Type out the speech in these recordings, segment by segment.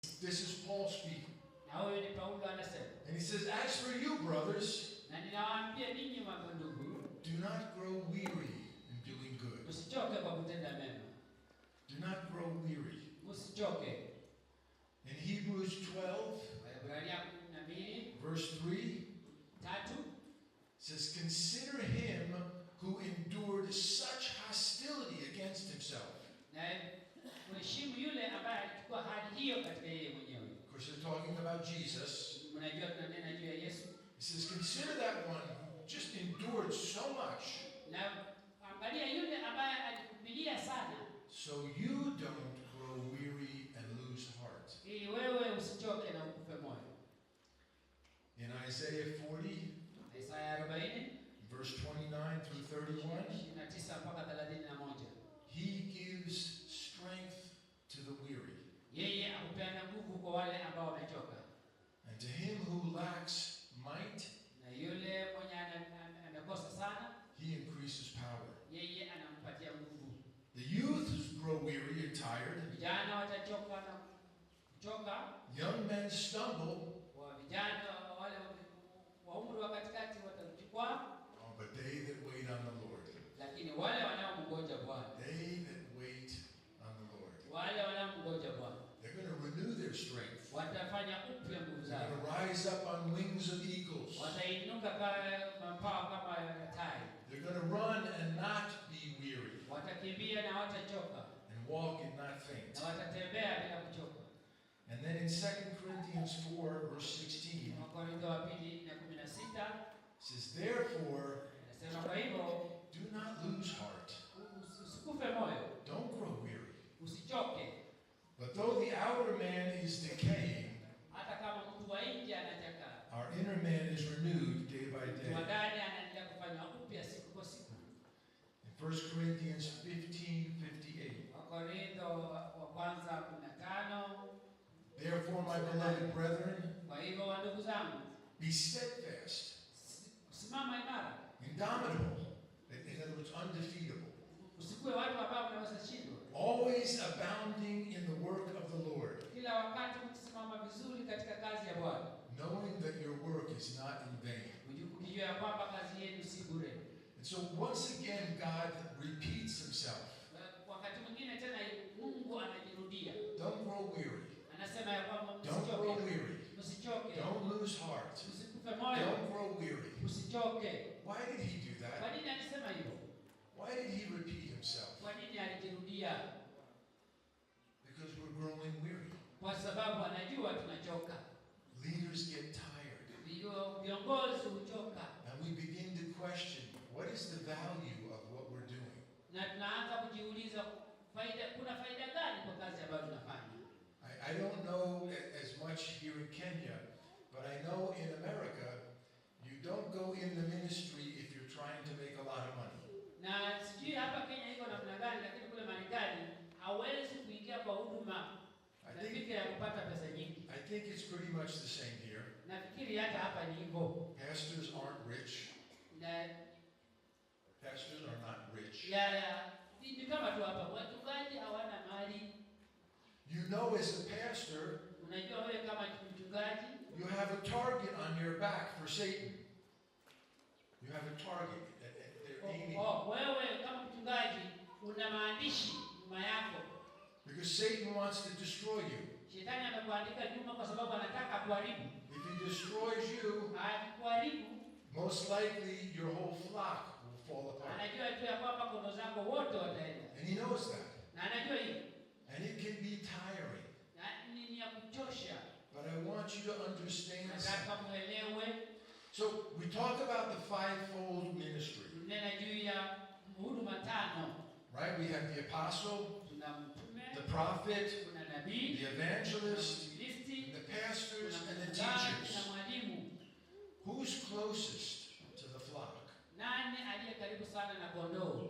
This is Paul speaking. Na huyo ni Paulo anasema. And he says, as for you, brothers, Na ninawaambia ninyi ndugu, do not grow weary in doing good. msichoke kwa kutenda mema. Do not grow weary. Msichoke. In Hebrews 12, Waebrania 12 verse 3, says, consider him who endured such hostility against himself. Na mheshimu yule ambaye alichukua hadi hiyo katika yeye mwenyewe. Of course, they're talking about Jesus. Mnajua tunanena juu ya Yesu. He says, consider that one who just endured so much. Na angalia yule ambaye alivumilia sana. So you don't grow weary and lose heart. Ili wewe usichoke na ukufe moyo. In Isaiah 40, Isaya 40, verse 29 through 31, 29 mpaka 31. he gives strength to the weary. Yeye hupeana nguvu kwa wale ambao wamechoka. And to him who lacks might, Na yule mwenye amekosa sana, he increases power. yeye anampatia nguvu. The youths grow weary and tired. Vijana watachoka na kuchoka. Young men stumble. Wa vijana wale wa umri wa katikati watajikwaa. Oh, but they that wait on the Lord. Lakini wale wanaomngoja Bwana. They that wait on the Lord. Wale wanaomngoja Bwana. They're going to renew their strength. Watafanya upya nguvu They're zao. going to rise up on wings of eagles. Watainuka kama mabawa kama tai. They're going to run and not be weary. Watakimbia na watachoka. And walk and not faint. Na watatembea bila kuchoka. And then in 2 Corinthians 4, verse 16, Wakorintho wa 2:16 says, therefore, nasema kwa hivyo do not lose heart. usikufe moyo. Don't grow weary. Usichoke. But though the outer man is decaying, Hata kama mtu wa nje anachoka, our inner man is renewed day by mtu wa day. ndani anaendelea kufanya upya siku kwa siku. In 1 Corinthians 15:58, Wakorintho wa kwanza 15. therefore, my beloved brethren, Kwa hivyo wandugu zangu, be steadfast, simama imara. indomitable, in other words, undefeatable, Usikuwe watu ambao wanaweza shindwa. always abounding in the work of the Lord, Kila wakati mkisimama vizuri katika kazi ya Bwana. knowing that your work is not in vain. Mjue ya kwamba kazi yenu si bure. And so once again, God repeats himself. Wakati mwingine tena Mungu anajirudia. Don't grow weary. Anasema ya kwamba Don't grow msichoke. weary. Msichoke. Don't lose heart. Usikufe moyo. Don't grow weary. Usichoke. Why did he do Kwa that? nini alisema hivyo? Why did he repeat himself? Kwa nini alijirudia? Because we're growing weary. Kwa sababu anajua tunachoka. Leaders get tired. Viongozi huchoka. And we begin to question, what is the value of what we're doing? Na tunaanza kujiuliza kuna faida gani kwa kazi ambayo tunafanya? I don't know as much here in Kenya, but I know in America, you don't go in the ministry if you're trying to make a lot of money. Na sijui hapa Kenya iko namna gani, lakini kule Marekani hawezi kuingia kwa huduma na fikira ya kupata pesa nyingi. I think it's pretty much the same here. Nafikiri hata hapa ni hivyo. Pastors aren't rich. Na Pastors are not rich. ni kama tu hapa wachungaji hawana mali. You know, as a pastor, Unajua wewe kama mchungaji, you have a target on your back for Satan. You have a target that they're aiming. wewe kama mchungaji una maandishi nyuma yako. Because Satan wants to destroy you. Shetani amekuandika nyuma kwa sababu anataka kuharibu. If he destroys you, Akikuharibu, most likely your whole flock will fall apart. anajua tu ya kwamba kondoo zako wote wataenda. And he knows that. Na anajua hiyo. And it can be tiring. Na ni ya kuchosha. But I want you to understand Nataka something. muelewe. So we talk about the fivefold ministry. Tunena juu ya huduma tano. Right? We have the apostle, Tuna mtume, the prophet, kuna nabii, the evangelist, mwinjilisti, the pastors, and the mchungaji na teachers. mwalimu. Who's closest to the flock? Nani aliye karibu sana na kondoo?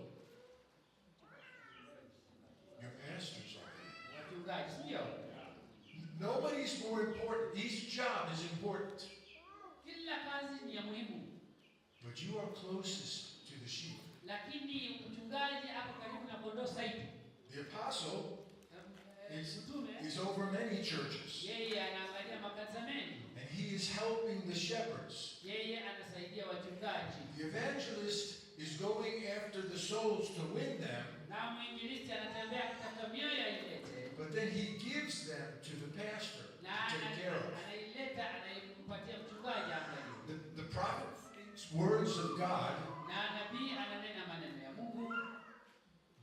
Your pastors are. Wachungaji, sio? Nobody's more important. Each job is important. Kila kazi ni ya muhimu. But you are closest to the sheep. Lakini mchungaji ako karibu na kondoo zaidi. The apostle is over many churches. yeye anaangalia makanisa mengi, And he is helping the shepherds. yeye anasaidia wachungaji, The evangelist is going after the souls to win them, na mwinjilisti anatembea katika mioyo ilete, but then he gives them to the pastor na to take care of. anaileta, anampatia mchungaji angalie. The prophet speaks words of God, Na nabii ananena maneno ya Mungu,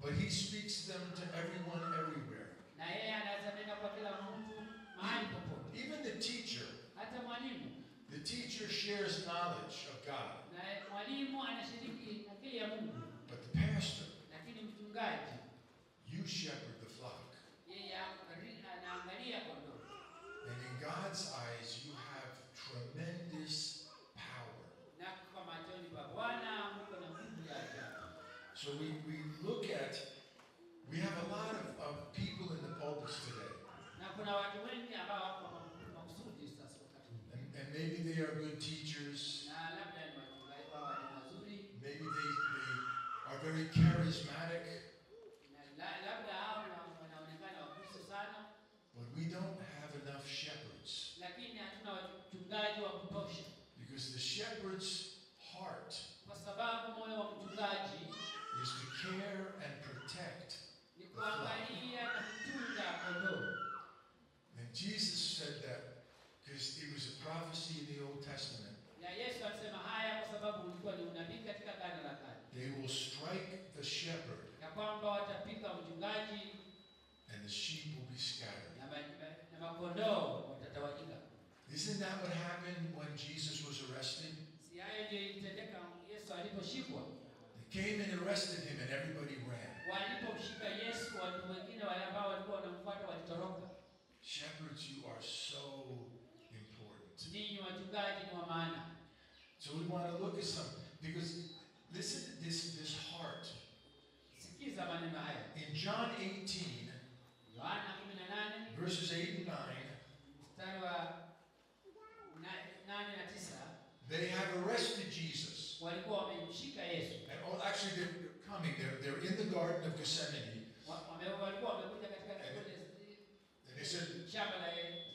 but he speaks them to everyone everywhere. na yeye anaweza nena kwa kila mtu mahali popote. Even the teacher. Hata mwalimu, The teacher shares knowledge of God, na mwalimu anashiriki akili ya Mungu, but the pastor, lakini mchungaji you shepherd the flock. yeye anaangalia kondoo. And in God's eyes, you have tremendous power. Na kwa machoni pa Bwana Mungu na nguvu ya ajabu. So we have a lot of people in the pulpits today. Na kuna watu wengi ambao wako makusudi sasa wakati huu. And maybe they are good teachers. Na labda ni wachungaji wao ni wazuri. Maybe they are very charismatic. Na labda hao wanaonekana wakristo sana. But we don't have enough shepherds. Lakini hatuna wachungaji wa kutosha. Because the shepherd's heart Kwa sababu moyo wa mchungaji is to care and protect ni the flock. kuangalia na kutunza kondoo. And Jesus said that because it was a prophecy in the Old Testament. Na Yesu alisema haya kwa sababu ulikuwa ni unabii katika Agano la Kale. They will strike the shepherd Ya kwamba watapiga mchungaji and the sheep will be scattered. na makondoo watatawanyika. Isn't that what happened when Jesus was arrested? Si hayo ndio ilitendeka Yesu aliposhikwa? They came and arrested him and everybody ran. Walipomshika Yesu, watu wengine wale ambao walikuwa wanamfuata walitoroka. Shepherds, you are so important. Ninyi wachungaji ni wa maana. So we want to look at some, because listen to this heart. Sikiza maneno haya. In John 18, Yohana 18 verses 8 and 9, mstari wa 8 na 9, they have arrested Jesus. walikuwa wamemshika Yesu. And actually, they're coming. They're in the Garden of Gethsemane. Walikuwa wamekuja katika And they said, shamba la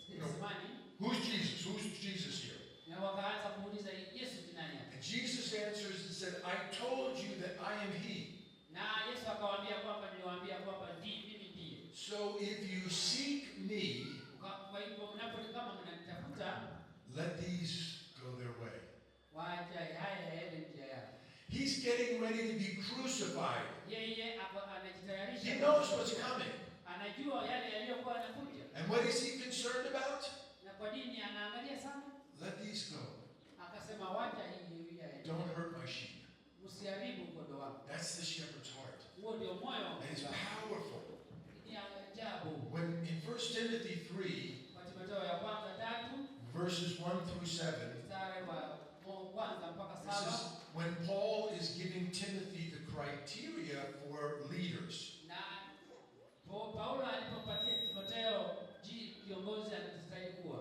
Gethsemane, who's Jesus? Who's Jesus here? na wakaanza kuuliza Yesu ni nani hapa? And Jesus answers and said, I told you that I am he. Na Yesu akawaambia kwamba niliwaambia kwamba mimi ndiye. So if you seek me, Kwa hivyo kama mnanitafuta, let these go their way. waacha haya yaende njia yao. He's getting ready to be crucified. Yeye anajitayarisha. He knows what's coming. Anajua yale yaliyokuwa yanakuja. And what is he concerned about? Na kwa nini anaangalia sana? Let these go. Akasema wacha hii yaende. Don't hurt my sheep. Msiharibu kondoo wangu. That's the shepherd's heart. Huo ndio moyo wa And it's Mungu. powerful. Ni ajabu. When in 1 Timothy 3, Kwa Timotheo ya kwanza 3 verses 1 through 7, mstari wa kwanza mpaka this is 7. when Paul is giving Timothy the criteria for leaders. Na Paulo alipopatia Timotheo kiongozi anastahili kuwa.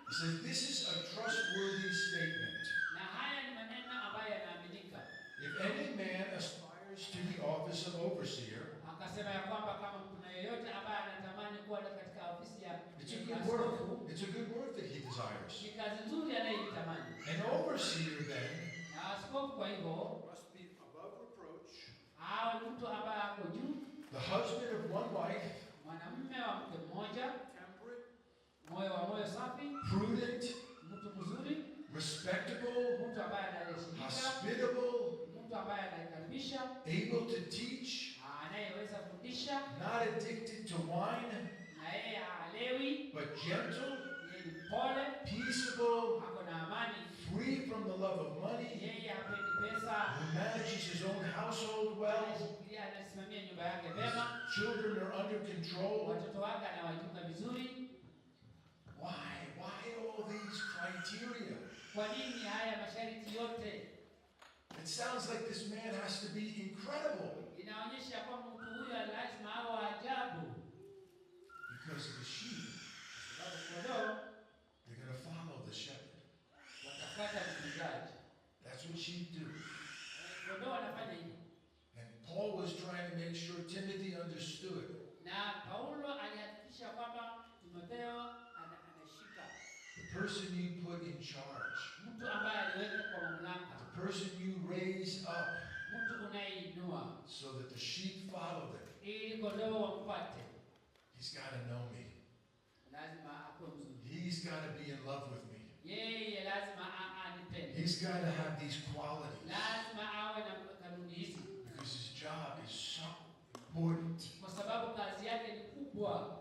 He says this is a trustworthy statement. Na haya ni maneno ambayo yanaaminika. If any man aspires to the office of overseer, Akasema ya kwamba kama kuna yeyote ambaye anatamani kuwa katika ofisi ya it's a good work. It's a good work that he desires. ni kazi nzuri anayoitamani. An overseer then Na askofu kwa hivyo must be above reproach, awe mtu ambaye ako juu, the husband of one wife, mwanamume wa mke mmoja, temperate, moyo safi, prudent, mtu mzuri, respectable, mtu ambaye anaheshimika, hospitable, mtu ambaye anakaribisha, able to teach, anayeweza kufundisha, not addicted to wine, na yeye halewi, but gentle, yeye ni pole, peaceable, ako na amani, free from the love of money, yeye hapendi pesa, who manages his own household well, anasimamia nyumba yake vema, his children are under control. watoto wake anawachunga vizuri. Why? Why all these criteria? Kwa nini haya masharti yote? It sounds like this man has to be incredible Inaonyesha kwamba mtu huyu lazima awe ajabu. because the sheep, Sababu kondoo they're going to follow the shepherd. watafuata mchungaji. That's what sheep do. Kondoo wanafanya hivyo. And Paul was trying to make sure Timothy understood Na Paulo person you put in charge, mtu ambaye aliweka kwa mamlaka, the person you raise up mtu unayeinua so that the sheep follow them. ili kondoo wamfuate. He's got to know me. Lazima akuwe mzuri. He's got to be in love with me. Yeye lazima anipende. He's got to have these qualities Lazima awe na kanuni hizi, because his job is so important. kwa sababu kazi yake ni kubwa.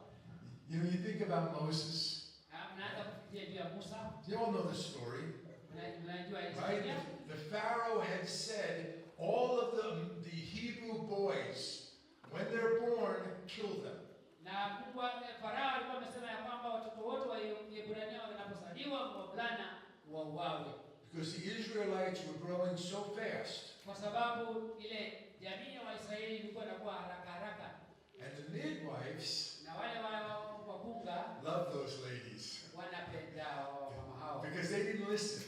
You know, you think about Moses. Mnaanza kufikiria juu ya Musa. You all know the story, Mnajua right? historia. The Pharaoh had said, all of the Hebrew boys, when they're born, kill them. Na kubwa Farao alikuwa amesema ya kwamba watoto wote wa Waebrania wanapozaliwa wavulana wauawe. Because the Israelites were growing so fast. Kwa sababu ile jamii ya Waisraeli ilikuwa inakuwa haraka haraka. And the midwives Na wale wakunga loved those ladies wanapenda mama hao. because they didn't listen.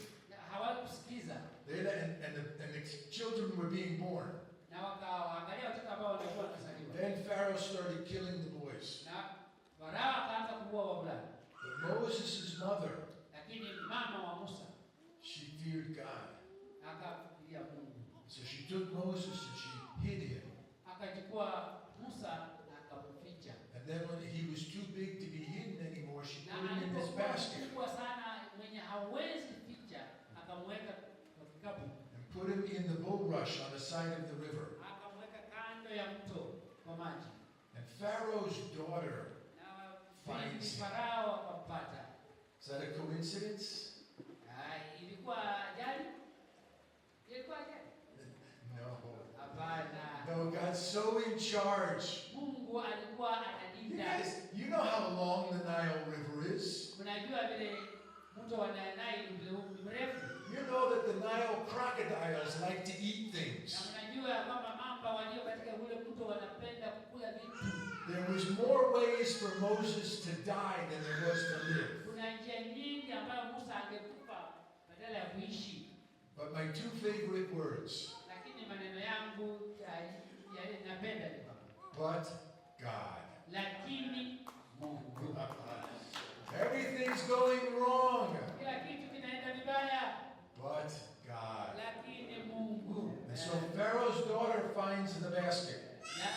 Hawakusikiza. And the children were being born. Na wakaangalia watoto ambao walikuwa wanazaliwa. Then Pharaoh started killing the boys. Na Farao akaanza kuua wavulana. But Moses' mother, Lakini mama wa Musa she feared God. akafikiria Mungu. So she took Moses and she hid him. Akachukua Musa na akamficha. And then when he was too big to be hidden anymore, she Na put him in this alipokuwa basket mkubwa sana mwenye hawezi ficha, akamweka kwa kikapu. and put him in the bulrush on the side of the river. Akamweka kando ya mto kwa maji. And Pharaoh's daughter, Na binti Farao akampata. is that a coincidence? Ilikuwa ajali? Ilikuwa ajali? No. Hapana. No, God's so in charge. Mungu alikuwa You analinda. guys, you know how long the Nile River is? Unajua vile mto wa Nile ni mrefu. You know that the Nile crocodiles like to eat Na things. unajua kwamba mamba walio katika ule mto wanapenda kukula vitu. There was more ways for Moses to die than there was to live. Kuna njia nyingi ambayo Musa angekufa badala ya kuishi. But my two favorite words, Lakini maneno yangu napenda ni kwamba but God. lakini Mungu. Everything's going wrong, Kila kitu kinaenda vibaya, but God. lakini Mungu. And so Pharaoh's daughter finds the basket. Na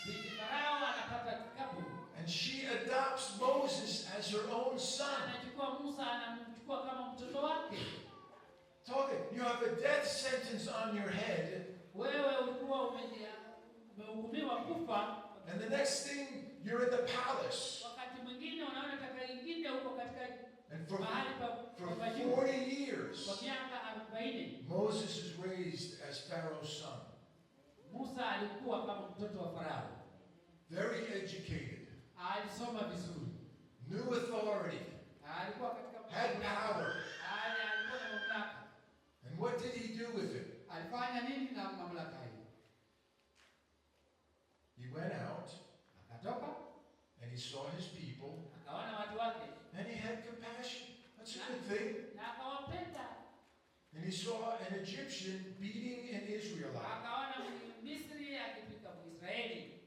binti Farao anapata kikapu. And she adopts Moses as her own son. Anachukua Musa, anamchukua kama mtoto wake. You have a death sentence on your head, Wewe ulikuwa umehukumiwa kufa. and the next thing, you're in the palace. Wakati mwingine unaona taka ingine huko katika And for mahali pa 40 years, kwa miaka 40 Moses is raised as Pharaoh's son. Musa alikuwa kama mtoto wa Farao. Very educated, Alisoma vizuri. knew authority, Alikuwa katika had power. alikuwa na mamlaka. And what did he do with it? Alifanya nini na mamlaka hiyo? He went out Akatoka, and he saw his people akaona watu wake and he had compassion. That's a good thing. na akawapenda. And he saw an Egyptian beating an Israelite.